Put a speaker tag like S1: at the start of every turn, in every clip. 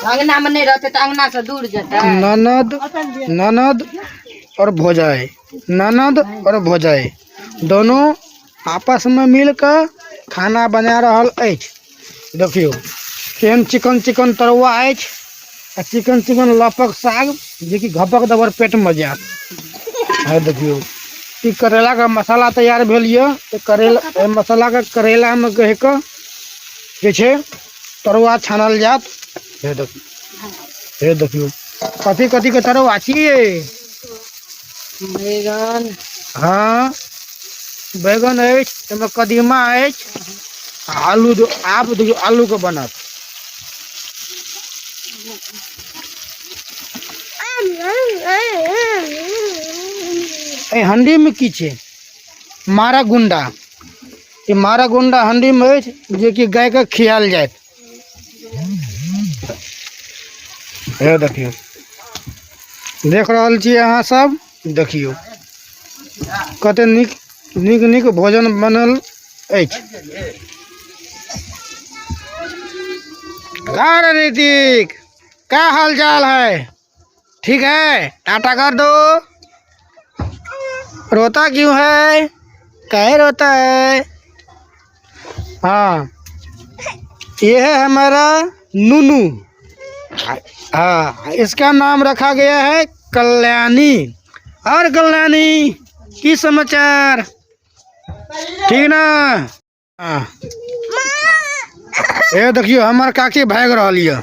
S1: अंगना में नहीं रहते तो अंगना से दूर जाता है।
S2: ननद ननद और भौजाई, ननद और भौजाई दोनों आपस में मिलकर खाना बना रहल अछि। देखियो केहन चिकन चिकन तरुआ अछि आ चिकन चिकन लपक साग जे कि घपक दबर पेट में जात है। देखियो ई करेला का मसाला तैयार भेल ये तो करेला मसाला के करेला में कह के जे छै तरुआ छानल जात। हे देखियो हे देखियो कथी कथी के तरुआ छियै?
S1: बैगन,
S2: हाँ बैगन अछि, एमे कदीमा अछि, आलू आप देखियो आलू के बनत। हंडी में की छै? मारा गुंडा। ये मारा गुंडा हंडी में अछि जे कि गाय के खियाल जाए। हे देखियो देख रहल छी अहाँ सब, देखियो कते निक निक निक भोजन बनल अछि। अरे ऋतिक क्या हाल चाल है? ठीक है? टाटा कर दो। रोता क्यों है? काहे रोता है? हाँ ये है हमारा नूनू। हाँ इसका नाम रखा गया है कल्याणी। और कल्याणी की समाचार? ठीक ना? हाँ ये देखियो हमार काकी भाग रहल ये।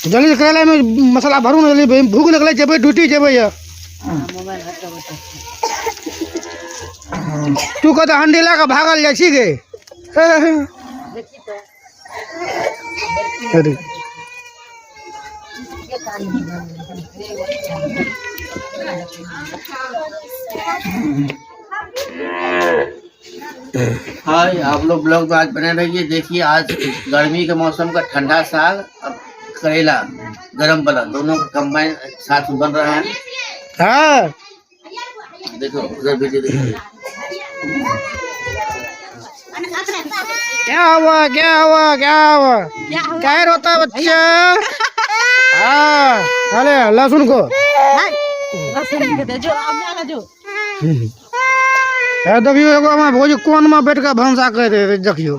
S2: जल्दी करेला में मसाला भरू ना, जल्दी भूख लगले जेबे ड्यूटी जेबे ये। तू कत हंडी ला के भागल जाइ छी गे? अरे
S3: हाय आप लोग ब्लॉग में आज बने रहिए। देखिए आज गर्मी के मौसम का ठंडा साग और करेला गरम वाला दोनों का कंबाइन साथ में बन रहा है।
S2: हाँ
S3: देखो उधर वीडियो देखिए।
S2: क्या हुआ क्या हुआ क्या हुआ? क्या रोता बच्चा? हाँ अरे लहसुन को देखियो एगो हमार भौजी कोन में बैठ के भंसा कर रहे। देखियो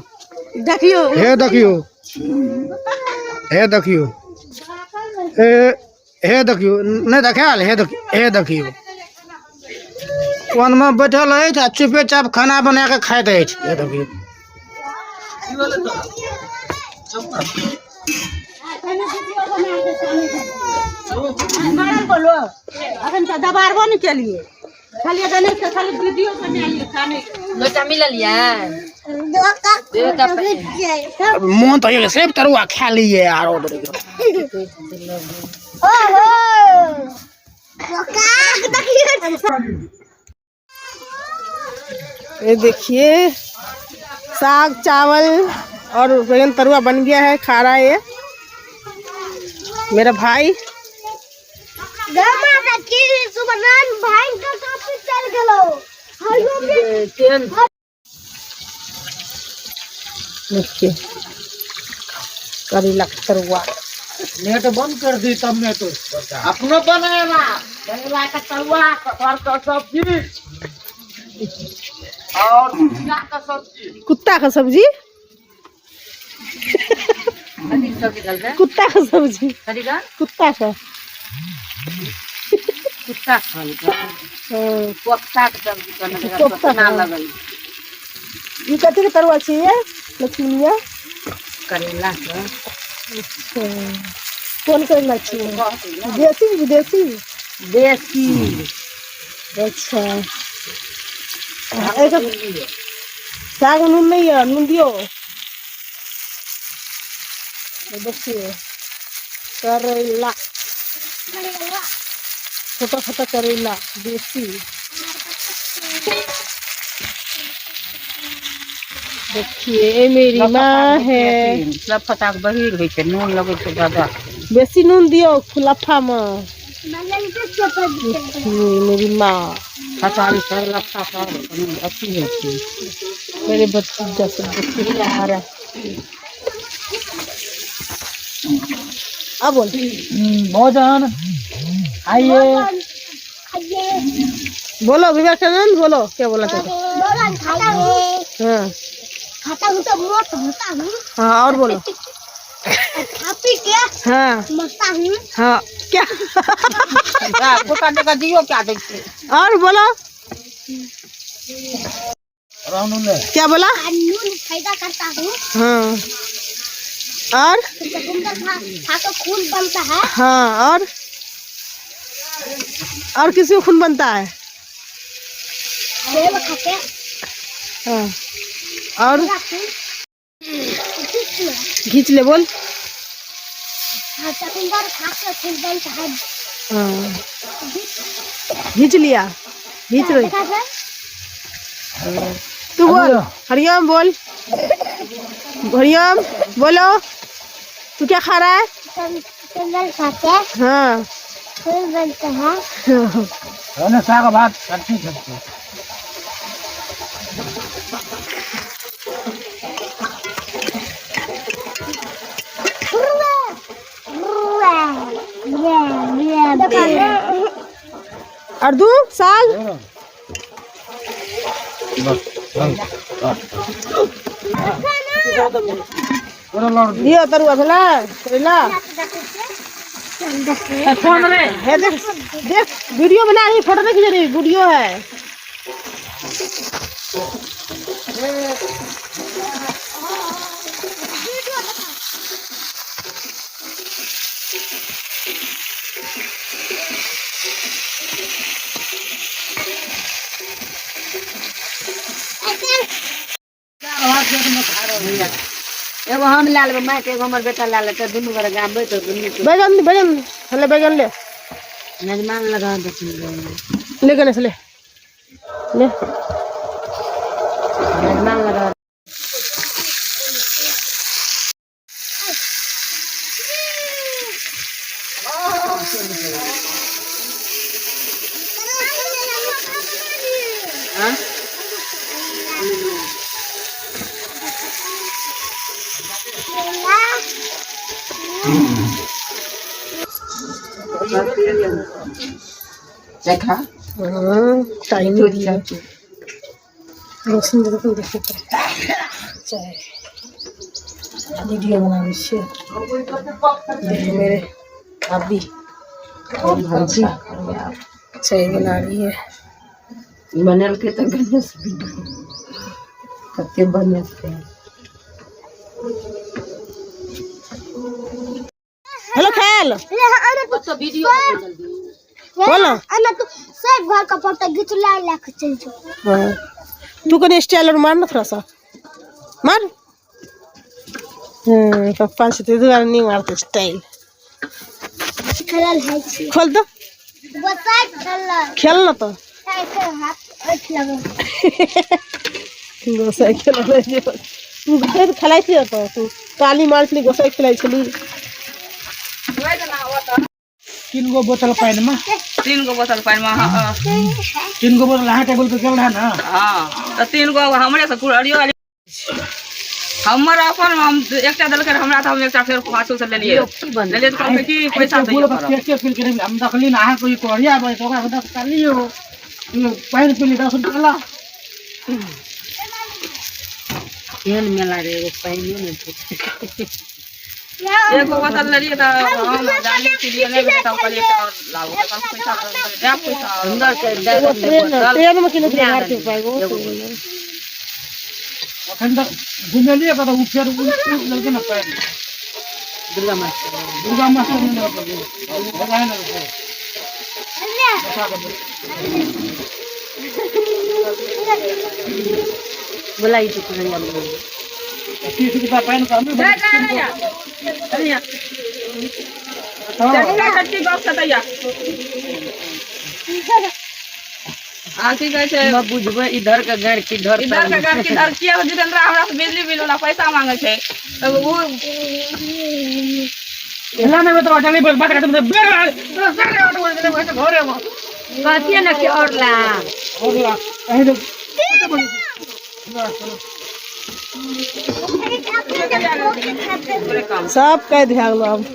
S1: देखियो
S2: हे देखियो हे देखियो हे देखियो नहीं देखाल। हे देखियो कोन में बैठल है चुपे चाप खाना बना के खाइत है। हे देखियो
S1: दबारबो नहीं के लिए खाली खाली वीडियो बनाइए खाने लोटा मिलल
S2: मोहन तो ये सेब तरुआ खा लिए यार।
S4: ये देखिए साग चावल और बैगन तरुआ बन गया है, खा रहा है ये मेरा भाई। देखिए करेला का तरुआ
S2: नेट बंद कर दी तब मैं तो
S3: अपनो बनाएगा करेला का तरुआ कटहल का सब्जी और खीरा का सब्जी।
S4: कुत्ता का सब्जी कुत्ता का सब्जी कुत्ता का
S1: कुत्ता
S4: कोफ्ता ना लगल। ये कथी के तरुआ चाहिए लक्ष्मीनिया?
S1: करेला का।
S4: अच्छा कौन करेला चाहिए? देसी विदेशी?
S1: देसी।
S4: अच्छा साग नून नहीं है, नून दियो। देखिए करेला छोटा छोटा करेला देसी। देखिए मेरी माँ है।
S1: लफता बहिर होइ छै नून लगै छै ज्यादा
S4: बेसी नून दियो खुलफा में। देखिए मेरी माँ
S1: खटारी कर लफता कर अच्छी होइ छै।
S4: मेरे भतीजा सब देखिए आ रहा है। अब बोल।
S2: भोजन आइए।
S4: बोलो विवेकानंद बोलो क्या बोला था। हाँ
S5: खाता हूँ तो मोट होता हूँ।
S4: हाँ और बोलो।
S5: खा पी के
S4: हाँ
S5: मरता हूँ।
S4: हाँ क्या
S1: गोटा जगह दियो क्या दै छै।
S4: और बोलो क्या बोला।
S5: नून फायदा करता हूँ।
S4: हाँ और
S5: खा तो खून बनता है।
S4: हाँ और किसी को खून बनता है।
S5: सेब खा के
S4: हाँ और
S5: पूरा खून
S4: खींच ले बोल।
S5: चकुंदर खा के खून बनता है।
S4: हाँ खींच लिया खींच रही।
S5: देखा है?
S4: तू बोल हरिओम बोल। हरिओम बोलो तू क्या खा रहा है।
S5: चकुंदर खा के
S4: हाँ
S5: खून बनता है।
S2: साग भात करती सकते।
S4: और दू साग दियो तरुआ भला करेला है। देख देख वीडियो बना रही फोटो नहीं खींच रही वीडियो है।
S1: एगो हम ला लेबै माइक एगो हमर बेटा ला लेतै दुनू गोरे गाम बैठ दुनू
S4: बैगन हले बैगन ले
S1: मेजमान लगा दे
S4: ले गणेश ले ले।
S1: मेजमान लगा हाँ देखा
S4: टाइम दिया रोशन देखो देखो चाय वीडियो बना रही है। देखो मेरे भाभी और भाजी चाय बना रही है।
S1: बनल के तो गणेश वीडियो कते बढ़िया से।
S4: हेलो खेल
S1: तो वीडियो
S4: बोलो।
S5: अन्ना तू सब घर का फोटो खींच ला के चल जाओ।
S4: हाँ तू कने स्टाइलर मार ना थोड़ा सा मार। पप्पा से तो दोबारा नहीं मारते स्टाइल।
S5: खेलल है
S4: खोल तो
S5: बताए खेलल
S4: खेलना तो
S5: साइकिल हाथ उठ लगा।
S4: गोसाई खेल तू घर खेलाई थी तो तू काली मार थी गोसाई खेलाई थी।
S2: 3 गो बोतल पानी में
S1: 3 गो बोतल पानी में हाँ
S2: 3 गो बोतल यहाँ टेबल पे चल रहा है ना।
S1: हाँ तो 3 गो हमरे से कुड़ियो वाली हमर अपन हम एकटा दलकर हमरा त हम एकटा फेर पाछू से लेलिए तो कहबै की पैसा दियो
S2: के फिल करे हम दखली ना है कोई कोरिया भाई तो का दस कर लियो पानी पी ली 10 रुपया
S1: केन मेला रे एगो पानी में एगो बोतल लेलिए त हम जाने के लिए नहीं बताओ कहलिए और लाओ तो पैसा दे पैसा अंदर के दे
S4: ट्रेन में किलो मार के पाएगो
S2: अखन तक घुमेलिए का तो फिर लगे ना पैर
S1: दुर्गा माता
S2: दुर्गा माता ने लगाए ना
S1: बुलाई तो कुड़िया में
S2: 30 रुपया पानी का हमें
S1: अनिया चलिए छठी बॉक्स तैया आती कहे छे
S6: मैं बुझबे इधर का गड़ किधर
S1: इधर का घर किधर किया जितेंद्र हमरा से बिजली बिल वाला पैसा मांगे छे तो वो
S2: एला में तो जल्दी बोल बात कर तुम बेर घरे में
S6: कहतिए ना कि और ला
S2: और ला कहीं तो
S4: सब कह दिया अब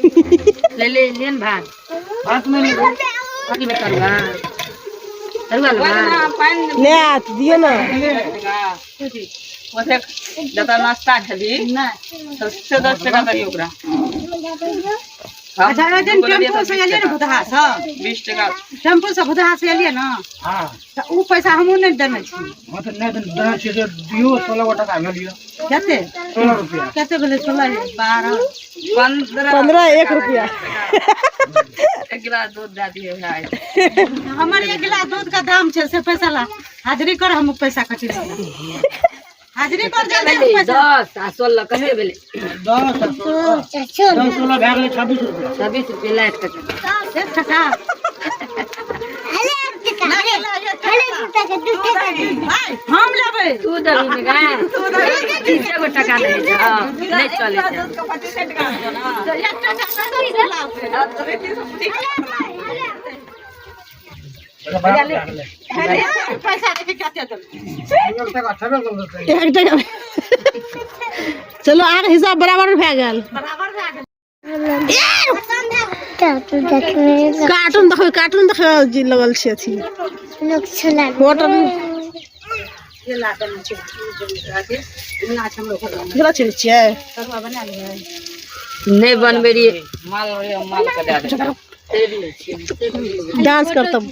S6: ले ले लेन भात
S2: हाथ में नहीं
S6: अभी में तरुआ तरुआ ला
S4: ले आत दियो ना
S1: ओसे जता नाश्ता छली तो 10 टका करियो ओकरा
S6: अच्छा दिन टेम्पो से एलिए ना बुधा से
S1: 20 टका
S6: टेम्पो से बुधा से एलिए ना
S2: हां
S6: तो ऊ पैसा हमहु नहीं देने छी
S2: हां तो नहीं देना चाहिए दियो 16 टका में लियो
S6: कते
S2: 16 रुपया
S6: कते बोले 16 12
S4: 15 1 रुपया
S1: एक गिलास दूध दे दिए भाई
S6: हमारे 1 गिलास दूध का दाम छे से पैसा ला हाजिरी कर हम पैसा कटी हाजिरी कर दे पैसा 10 आ 16 कहे बेले
S2: 10 16 भाग ले 26 रुपया
S6: 26 रुपया लाइट का 1 टका हम लेबै तू दे बेगा तू दे 20 टका नहीं नहीं चले छै तो 1 टका पैसा देके कते दे
S4: 1 टका चलो आर हिसाब बराबर भए गेल कार्टून देखो जी लगल छै अथी होटल केकरा चलै छियै
S6: नहीं बनबे रही
S1: माल के दे दे
S4: डांस कर तब